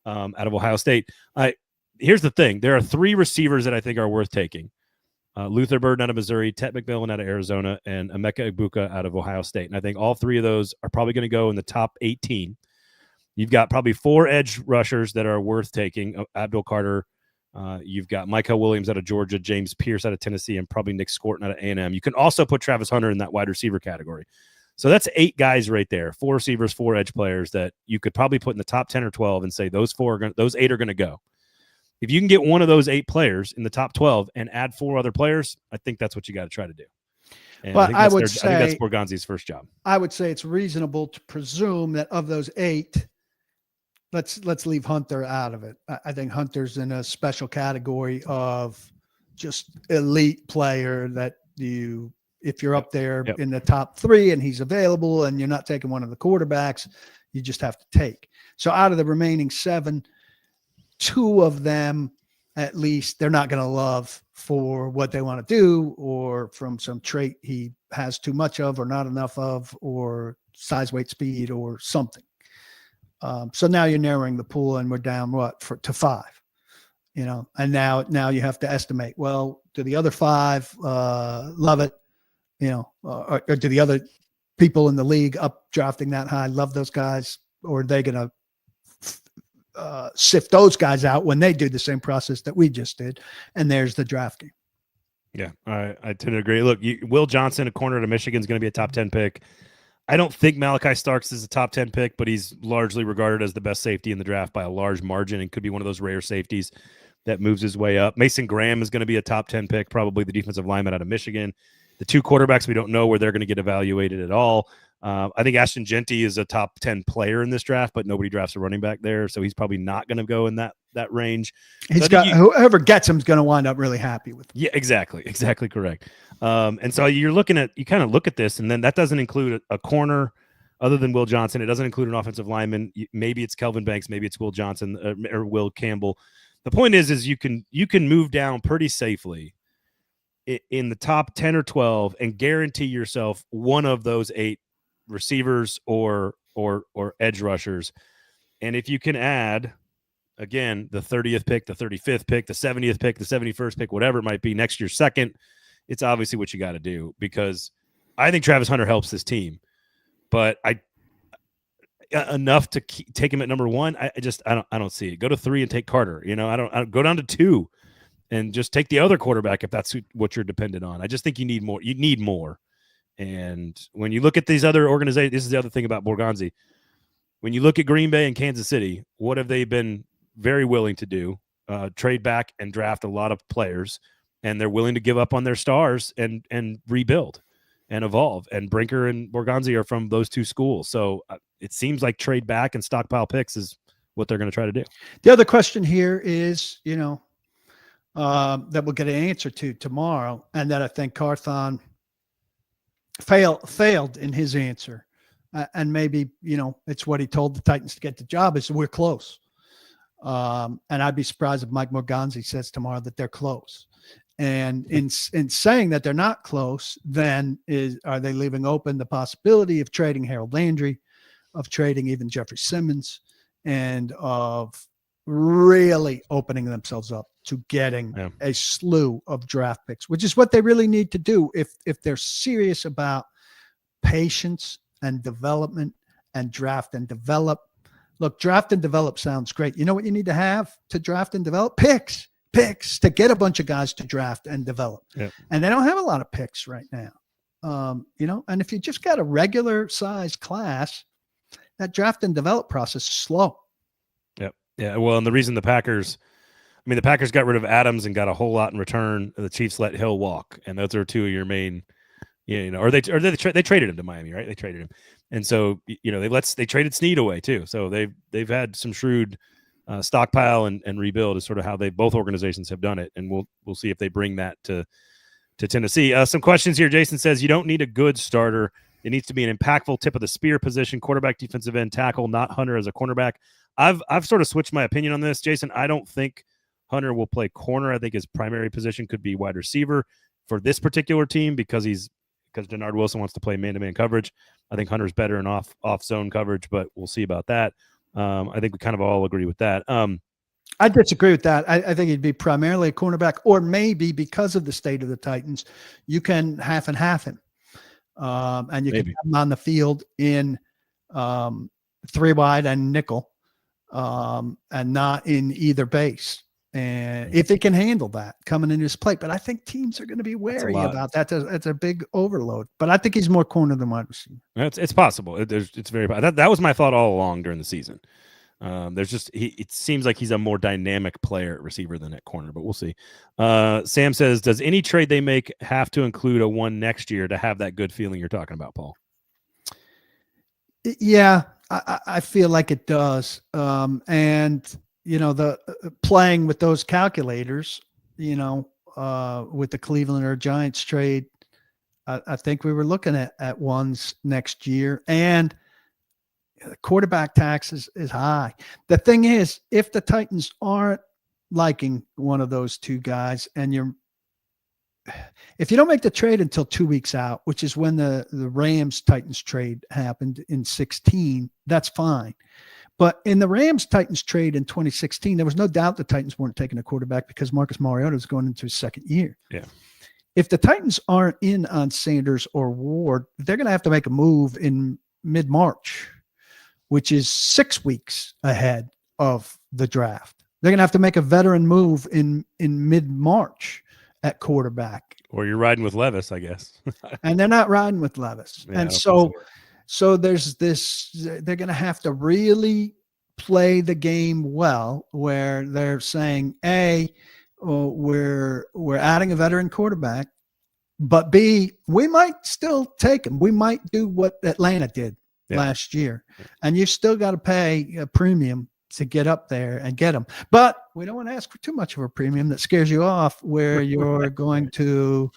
out of Ohio State. Here's the thing. There are 3 receivers that I think are worth taking. Luther Burden out of Missouri, Tet McMillan out of Arizona, and Emeka Egbuka out of Ohio State. And I think all 3 of those are probably going to go in the top 18. You've got probably 4 edge rushers that are worth taking. Abdul Carter. You've got Micah Williams out of Georgia, James Pierce out of Tennessee, and probably Nick Scorton out of A&M. You can also put Travis Hunter in that wide receiver category. So that's 8 guys right there, 4 receivers, 4 edge players that you could probably put in the top 10 or 12 and say those 8 are going to go. If you can get one of those 8 players in the top 12 and add 4 other players, I think that's what you got to try to do. And but I think that's Borgonzi's first job. I would say it's reasonable to presume that of those 8, let's leave Hunter out of it. I think Hunter's in a special category of just elite player that if you're up there in the top 3 and he's available and you're not taking one of the quarterbacks, you just have to take. So out of the remaining 7, 2 of them, at least, they're not going to love for what they want to do or from some trait he has too much of or not enough of or size, weight, speed or something. So now you're narrowing the pool and we're down to 5, and now you have to estimate, well, do the other 5 love it, or do the other people in the league up drafting that high love those guys, or are they going to sift those guys out when they do the same process that we just did? And there's the drafting. Yeah, I tend to agree. Look, Will Johnson, a corner to Michigan, is going to be a top 10 pick. I don't think Malachi Starks is a top 10 pick, but he's largely regarded as the best safety in the draft by a large margin and could be one of those rare safeties that moves his way up. Mason Graham is going to be a top 10 pick, probably the defensive lineman out of Michigan. The 2 quarterbacks, we don't know where they're going to get evaluated at all. I think Ashton Genty is a top 10 player in this draft, but nobody drafts a running back there, so he's probably not going to go in that range. Whoever gets him is going to wind up really happy with him. Yeah, exactly correct. And so you kind of look at this, and then that doesn't include a corner other than Will Johnson. It doesn't include an offensive lineman. Maybe it's Kelvin Banks, maybe it's Will Johnson or Will Campbell. The point is you can move down pretty safely in the top 10 or 12 and guarantee yourself one of those 8 receivers or edge rushers. And if you can add, again, the 30th pick, the 35th pick, the 70th pick, the 71st pick, whatever it might be, next year's second, it's obviously what you got to do, because I think Travis Hunter helps this team, but enough to take him at number 1. I don't see it. Go to 3 and take Carter. I don't go down to 2 and just take the other quarterback if that's what you're dependent on. I just think you need more. You need more. And when you look at these other organizations, this is the other thing about Borgonzi. When you look at Green Bay and Kansas City, what have they been very willing to do? Trade back and draft a lot of players, and they're willing to give up on their stars and rebuild and evolve. And Brinker and Borgonzi are from those 2 schools. So it seems like trade back and stockpile picks is what they're going to try to do. The other question here is, that we'll get an answer to tomorrow, and that I think Carthon failed in his answer. And maybe, it's what he told the Titans to get the job is we're close. And I'd be surprised if Mike Borgonzi says tomorrow that they're close. And in saying that they're not close, then are they leaving open the possibility of trading Harold Landry, of trading even Jeffrey Simmons, and of really opening themselves up to getting a slew of draft picks, which is what they really need to do if they're serious about patience and development and draft and develop. Look, draft and develop sounds great. You know what you need to have to draft and develop? Picks. picks to get a bunch of guys to draft and develop. Yep. And they don't have a lot of picks right now. And if you just got a regular size class, that draft and develop process is slow. Yep. Yeah. Well, and the reason the Packers got rid of Adams and got a whole lot in return. The Chiefs let Hill walk, and those are two of your main, or they traded him to Miami, right? They traded him, and so they traded Snead away too. So they've had some shrewd stockpile and rebuild is sort of how both organizations have done it, and we'll see if they bring that to Tennessee. Some questions here. Jason says you don't need a good starter. It needs to be an impactful tip of the spear position, quarterback, defensive end, tackle, not Hunter as a cornerback. I've sort of switched my opinion on this, Jason. I don't think Hunter will play corner. I think his primary position could be wide receiver for this particular team because Denard Wilson wants to play man-to-man coverage. I think Hunter's better in off-zone coverage, but we'll see about that. I think we kind of all agree with that. I disagree with that. I think he'd be primarily a cornerback, or maybe because of the state of the Titans, you can half and half him. And you can have him on the field in 3 wide and nickel, and not in either base. And if it can handle that coming into his plate, but I think teams are going to be wary about that. That's a big overload. But I think he's more corner than wide receiver. It's possible. It's very that was my thought all along during the season. It seems like he's a more dynamic player at receiver than at corner, but we'll see. Sam says, does any trade they make have to include a one next year to have that good feeling you're talking about, Paul? Yeah, I feel like it does. And the playing with those calculators, with the Cleveland or Giants trade, I think we were looking at ones next year, and the quarterback tax is high. The thing is, if the Titans aren't liking one of those two guys, and if you don't make the trade until 2 weeks out, which is when the Rams Titans trade happened in 2016, that's fine. But in the Rams Titans trade in 2016, there was no doubt the Titans weren't taking a quarterback because Marcus Mariota was going into his second year. Yeah. If the Titans aren't in on Sanders or Ward, they're going to have to make a move in mid-March, which is 6 weeks ahead of the draft. They're going to have to make a veteran move in mid-March at quarterback. Or you're riding with Levis, I guess. And they're not riding with Levis. Yeah, and so there's this, they're going to have to really play the game well, where they're saying, A, we're adding a veteran quarterback, but B, we might still take him. We might do what Atlanta did last year. And you still got to pay a premium to get up there and get him. But we don't want to ask for too much of a premium that scares you off, where you're going to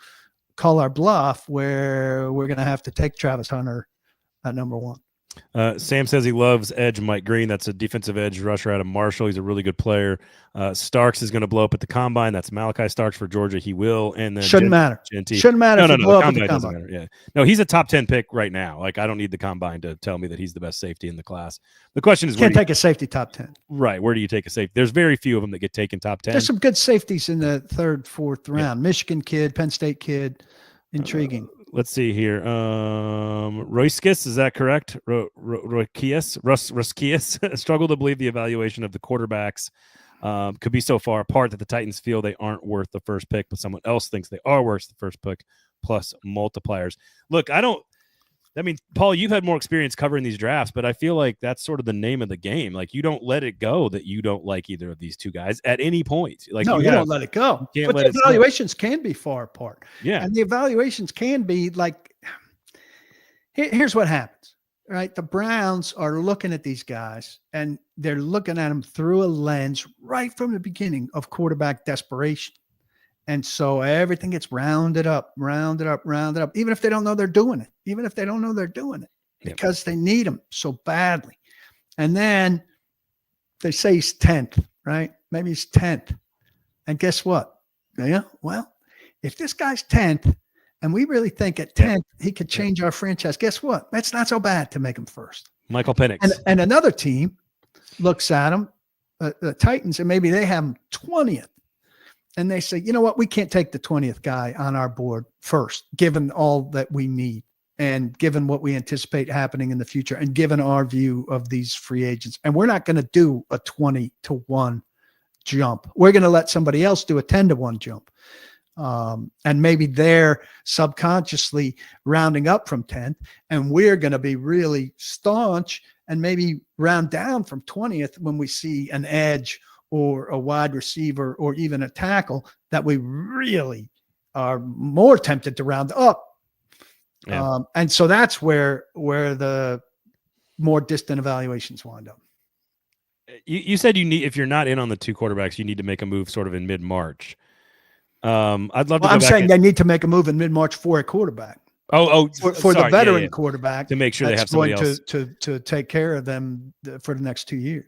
call our bluff, where we're going to have to take Travis Hunter at number 1. Sam says he loves edge Mike Green. That's a defensive edge rusher out of Marshall. He's a really good player. Starks is going to blow up at the combine. That's Malachi Starks for Georgia. He will. And then shouldn't matter. Shouldn't matter. No, the combine doesn't matter. Yeah. No, he's a top 10 pick right now. Like, I don't need the combine to tell me that he's the best safety in the class. The question is, can't take a safety top 10. Right. Where do you take a safety? There's very few of them that get taken top 10. There's some good safeties in the 3rd, 4th round. Yeah. Michigan kid, Penn State kid. Intriguing. Let's see here. Roiskis, is that correct? Ruskias struggle to believe the evaluation of the quarterbacks could be so far apart that the Titans feel they aren't worth the first pick, but someone else thinks they are worth the first pick plus multipliers. Look, Paul, you've had more experience covering these drafts, but I feel like that's sort of the name of the game. Like, you don't let it go that you don't like either of these two guys at any point. Like, no, you don't let it go. But the evaluations can be far apart. Yeah. And the evaluations can be like, here's what happens, right? The Browns are looking at these guys, and they're looking at them through a lens right from the beginning of quarterback desperation. And so everything gets rounded up, even if they don't know they're doing it, because they need them so badly. And then they say he's 10th, right? Maybe he's 10th. And guess what? Yeah, well, if this guy's 10th and we really think at 10th he could change our franchise, guess what? That's not so bad to make him first. Michael Penix. And another team looks at him, the Titans, and maybe they have him 20th. And they say, you know what? We can't take the 20th guy on our board first, given all that we need and given what we anticipate happening in the future and given our view of these free agents. And we're not going to do a 20-1 jump. We're going to let somebody else do a 10-to-1 jump. And maybe they're subconsciously rounding up from 10th, and we're going to be really staunch and maybe round down from 20th when we see an edge or a wide receiver or even a tackle that we really are more tempted to round up. Yeah. And so that's where the more distant evaluations wind up. You said you need, if you're not in on the 2 quarterbacks, you need to make a move sort of in mid-March. I'd love to go I'm back saying they need to make a move in mid-March for a quarterback. For the veteran quarterback to make sure they have somebody else to take care of them for the next 2 years.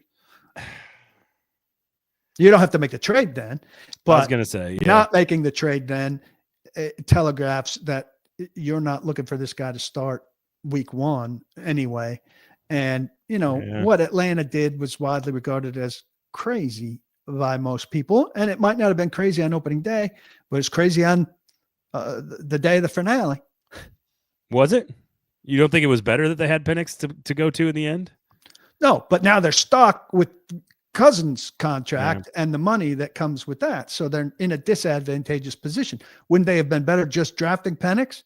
You don't have to make the trade then, but I was going to say, not making the trade then telegraphs that you're not looking for this guy to start week 1 anyway. And what Atlanta did was widely regarded as crazy by most people, and it might not have been crazy on opening day, but it's crazy on the day of the finale. Was it? You don't think it was better that they had Penix to go to in the end? No, but now they're stuck with Cousins' contract and the money that comes with that. So they're in a disadvantageous position. Wouldn't they have been better just drafting Penix?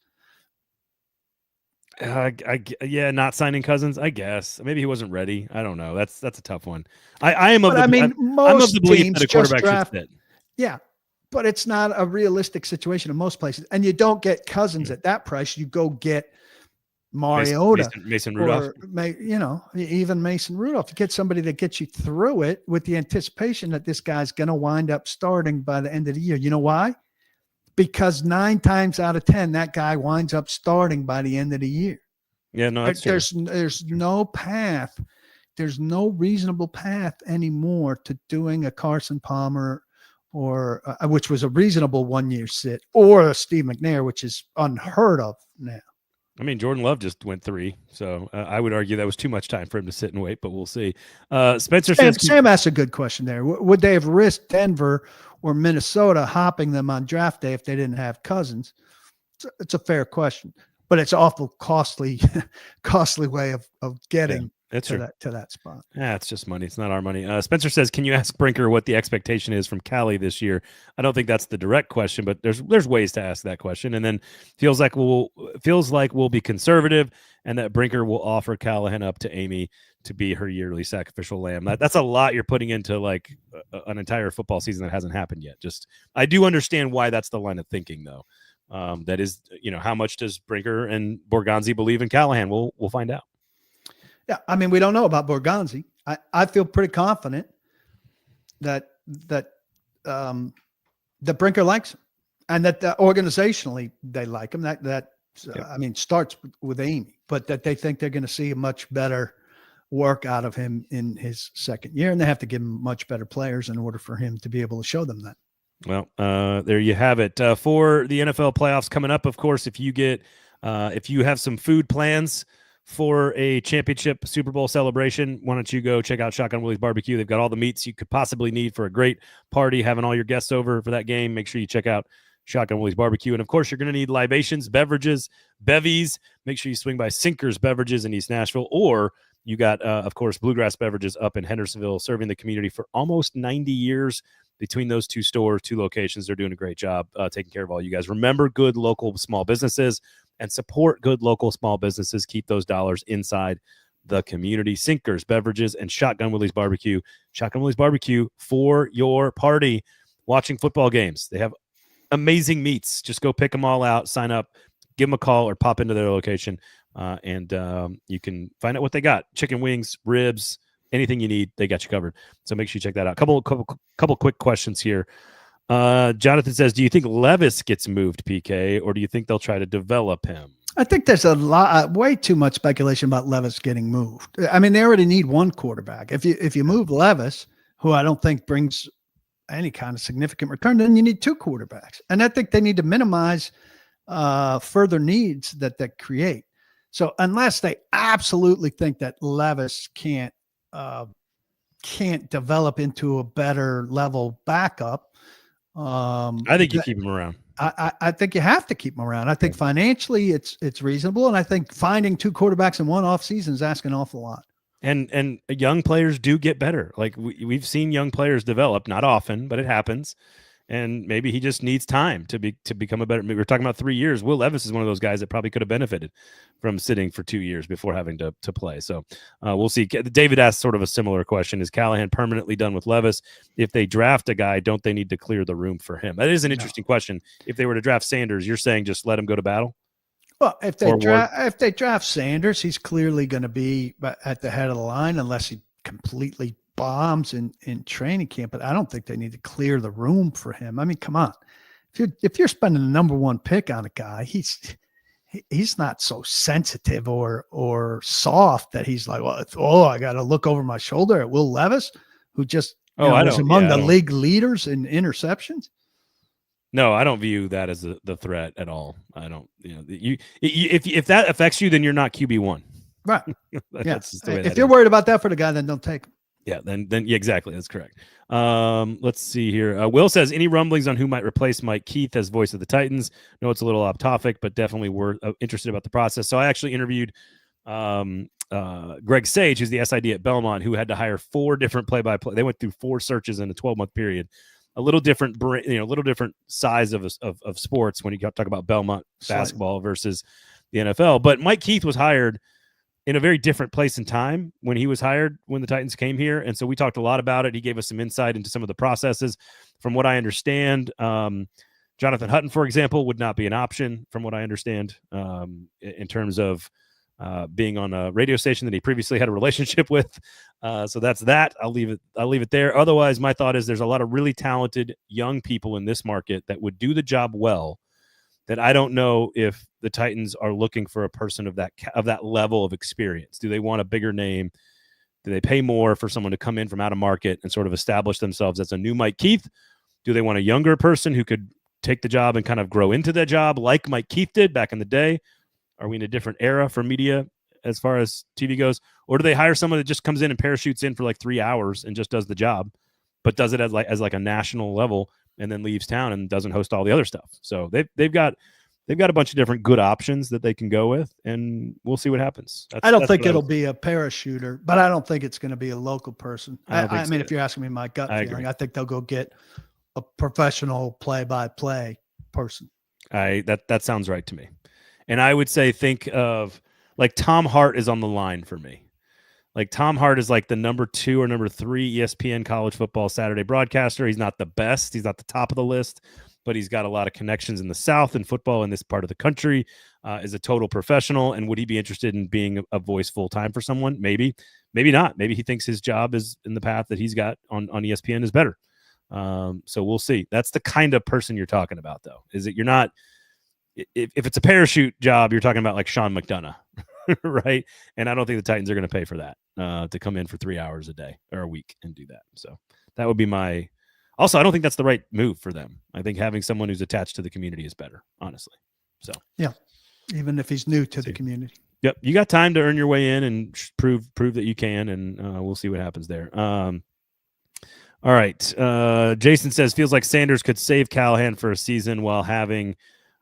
Not signing Cousins, I guess. Maybe he wasn't ready. I don't know. That's a tough one. I'm of the belief that a quarterback should fit. Yeah, but it's not a realistic situation in most places. And you don't get Cousins at that price. You go get Mariota, Mason Rudolph, even Mason Rudolph. You get somebody that gets you through it with the anticipation that this guy's going to wind up starting by the end of the year. You know why? Because 9 times out of 10, that guy winds up starting by the end of the year. Yeah, no, that's true. There's no path. There's no reasonable path anymore to doing a Carson Palmer or which was a reasonable 1-year sit, or a Steve McNair, which is unheard of now. I mean, Jordan Love just went 3, so I would argue that was too much time for him to sit and wait, but we'll see. Spencer says, Sam asked a good question there. Would they have risked Denver or Minnesota hopping them on draft day if they didn't have Cousins? It's a fair question, but it's awful costly way of getting to that spot. Yeah, it's just money. It's not our money. Spencer says, can you ask Brinker what the expectation is from Cali this year? I don't think that's the direct question, but there's ways to ask that question. And then feels like we'll be conservative, and that Brinker will offer Callahan up to Amy to be her yearly sacrificial lamb. That's a lot you're putting into like an entire football season that hasn't happened yet. I do understand why that's the line of thinking, though. That is, how much does Brinker and Borgonzi believe in Callahan? We'll find out. Yeah, I mean, we don't know about Borgonzi. I feel pretty confident that Brinker likes him, and that organizationally they like him. I mean, starts with Amy, but that they think they're going to see a much better work out of him in his second year, and they have to give him much better players in order for him to be able to show them that. Well, there you have it. For the NFL playoffs coming up, of course, if you have some food plans for a championship Super Bowl celebration, why don't you go check out Shotgun Willie's Barbecue? They've got all the meats you could possibly need for a great party, having all your guests over for that game. Make sure you check out Shotgun Willie's Barbecue. And, of course, you're going to need libations, beverages, bevies. Make sure you swing by Sinkers Beverages in East Nashville, or you got, of course, Bluegrass Beverages up in Hendersonville, serving the community for almost 90 years. Between those 2 stores, 2 locations, they're doing a great job taking care of all you guys. Remember good local small businesses and support good local small businesses. Keep those dollars inside the community. Sinkers Beverages and Shotgun Willie's Barbecue. Shotgun Willie's Barbecue for your party watching football games. They have amazing meats. Just go pick them all out, sign up, give them a call, or pop into their location, and you can find out what they got. Chicken wings, ribs, anything you need, they got you covered. So make sure you check that out. Couple quick questions here. Jonathan says, do you think Levis gets moved, PK, or do you think they'll try to develop him? I think there's way too much speculation about Levis getting moved. I mean, they already need 1 quarterback. If you move Levis, who I don't think brings any kind of significant return, then you need 2 quarterbacks. And I think they need to minimize further needs that create. So unless they absolutely think that Levis can't develop into a better level backup, I think you keep him around. I think you have to keep him around. I think financially it's reasonable, and I think finding 2 quarterbacks in one offseason is asking an awful lot. And young players do get better. Like we've seen young players develop, not often, but it happens. And maybe he just needs time to become a better. We were talking about 3 years. Will Levis is one of those guys that probably could have benefited from sitting for 2 years before having to play. So we'll see. David asked sort of a similar question: is Callahan permanently done with Levis? If they draft a guy, don't they need to clear the room for him? That is an interesting question. If they were to draft Sanders, you're saying just let him go to battle? Well, if they draft Sanders, he's clearly going to be at the head of the line unless he completely bombs in training camp. But I don't think they need to clear the room for him. I mean, come on. If you're spending the number one pick on a guy, he's not so sensitive or soft that he's like, well, I got to look over my shoulder at Will Levis, who just was among the league leaders in interceptions. No, I don't view that as the threat at all. I don't. If that affects you, then you're not QB1. Right. That's just the way if you're worried about that for the guy, then don't take him. Yeah, then yeah, exactly. That's correct. Let's see here. Will says, any rumblings on who might replace Mike Keith as voice of the Titans? No, it's a little off topic, but definitely we're interested about the process. So I actually interviewed Greg Sage, who's the SID at Belmont, who had to hire 4 different play-by-play. They went through 4 searches in a 12-month period. A little different, little different size of sports when you talk about Belmont basketball versus the NFL. But Mike Keith was hired in a very different place and time when he was hired, when the Titans came here. And so we talked a lot about it. He gave us some insight into some of the processes. From what I understand, Jonathan Hutton, for example, would not be an option from what I understand in terms of being on a radio station that he previously had a relationship with. So that's that. I'll leave it there. Otherwise, my thought is there's a lot of really talented young people in this market that would do the job well, that I don't know if the Titans are looking for a person of that level of experience. Do they want a bigger name? Do they pay more for someone to come in from out of market and sort of establish themselves as a new Mike Keith? Do they want a younger person who could take the job and kind of grow into that job like Mike Keith did back in the day? Are we in a different era for media as far as TV goes? Or do they hire someone that just comes in and parachutes in for like 3 hours and just does the job, but does it as like a national level and then leaves town and doesn't host all the other stuff? So they've got a bunch of different good options that they can go with, and we'll see what happens. I don't think it'll be a parachuter, but I don't think it's going to be a local person. I mean, if you're asking me my gut feeling, I think they'll go get a professional play-by-play person. That sounds right to me. And I would say think of like Tom Hart is on the line for me. Like Tom Hart is like the number 2 or number 3 ESPN college football Saturday broadcaster. He's not the best. He's not the top of the list, but he's got a lot of connections in the South and football in this part of the country, is a total professional. And would he be interested in being a voice full time for someone? Maybe, maybe not. Maybe he thinks his job is in the path that he's got on ESPN is better. So we'll see. That's the kind of person you're talking about, though, is that you're not, if it's a parachute job, you're talking about like Sean McDonough, right? And I don't think the Titans are going to pay for that, to come in for 3 hours a day or a week and do that. So that would be my, also, I don't think that's the right move for them. I think having someone who's attached to the community is better, honestly. So yeah, even if he's new to the community. Yep. You got time to earn your way in and prove that you can, and we'll see what happens there. All right. Jason says, feels like Sanders could save Callahan for a season while having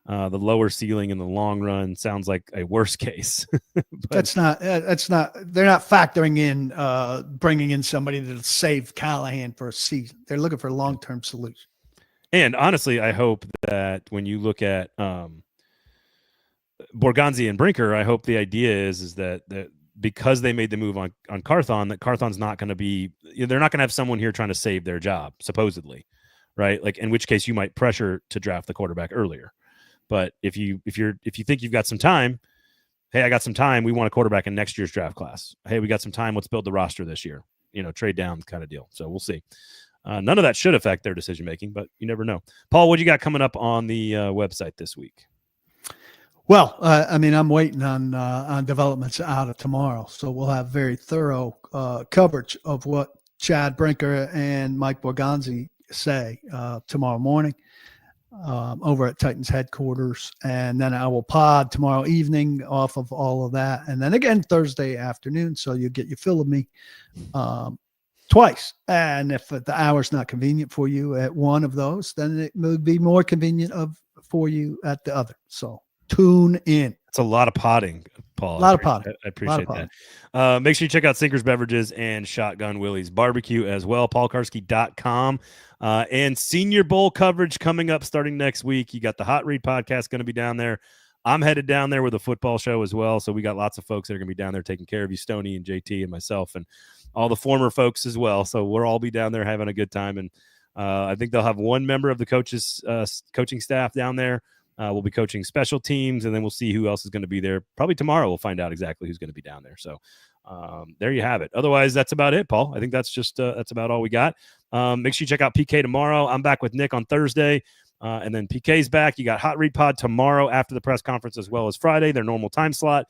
the lower ceiling in the long run. Sounds like a worst case. That's not, they're not factoring in bringing in somebody that'll save Callahan for a season. They're looking for a long-term solution. And honestly, I hope that when you look at Borgonzi and Brinker, I hope the idea is that because they made the move on Carthon, that Carthon's not going to be, they're not going to have someone here trying to save their job, supposedly, right? Like, in which case you might pressure to draft the quarterback earlier. But if you think you've got some time, hey, I got some time. We want a quarterback in next year's draft class. Hey, we got some time. Let's build the roster this year. Trade down kind of deal. So we'll see. None of that should affect their decision making, but you never know. Paul, what do you got coming up on the website this week? Well, I'm waiting on developments out of tomorrow, so we'll have very thorough coverage of what Chad Brinker and Mike Borgonzi say tomorrow morning. Over at Titans headquarters, and then I will pod tomorrow evening off of all of that, and then again Thursday afternoon, so you get your fill of me twice. And if the hour's not convenient for you at one of those, then it would be more convenient for you at the other. So tune in. It's a lot of potting, Paul. A lot of potting. I appreciate that. Make sure you check out Sinkers Beverages and Shotgun Willie's Barbecue as well, paulkarski.com. And Senior Bowl coverage coming up starting next week. You got the Hot Read podcast going to be down there. I'm headed down there with a football show as well. So we got lots of folks that are going to be down there taking care of you, Stoney and JT and myself and all the former folks as well. So we'll all be down there having a good time. And I think they'll have one member of the coaching staff down there. We'll be coaching special teams, and then we'll see who else is going to be there. Probably tomorrow we'll find out exactly who's going to be down there. So there you have it. Otherwise, that's about it, Paul. I think that's just that's about all we got. Make sure you check out PK tomorrow. I'm back with Nick on Thursday. And then PK's back. You got Hot Read Pod tomorrow after the press conference as well as Friday, their normal time slot.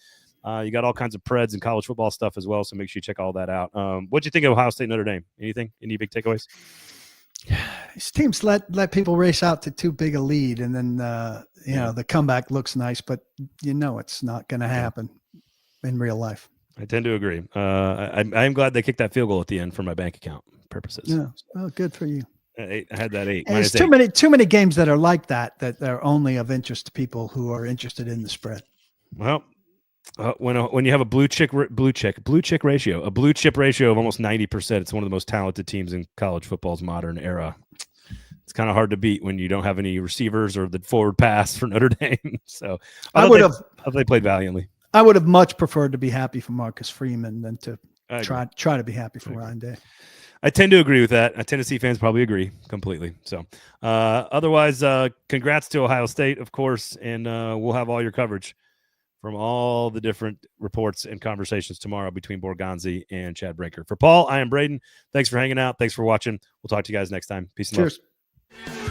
You got all kinds of Preds and college football stuff as well, so make sure you check all that out. What'd you think of Ohio State Notre Dame? Anything? Any big takeaways? These teams let people race out to too big a lead, and then the comeback looks nice, but it's not going to happen in real life. I tend to agree. I'm glad they kicked that field goal at the end for my bank account purposes. Yeah, well, good for you. I had that 8. There's too many games that are like that are only of interest to people who are interested in the spread. Well, when you have a blue chip ratio of almost 90%, it's one of the most talented teams in college football's modern era. It's kind of hard to beat when you don't have any receivers or the forward pass for Notre Dame. So they played valiantly. I would have much preferred to be happy for Marcus Freeman than to try to be happy for Ryan Day. I tend to agree with that. Tennessee fans probably agree completely. So otherwise, congrats to Ohio State, of course, and we'll have all your coverage from all the different reports and conversations tomorrow between Borgonzi and Chad Brinker. For Paul, I am Braden. Thanks for hanging out. Thanks for watching. We'll talk to you guys next time. Peace and love. Cheers.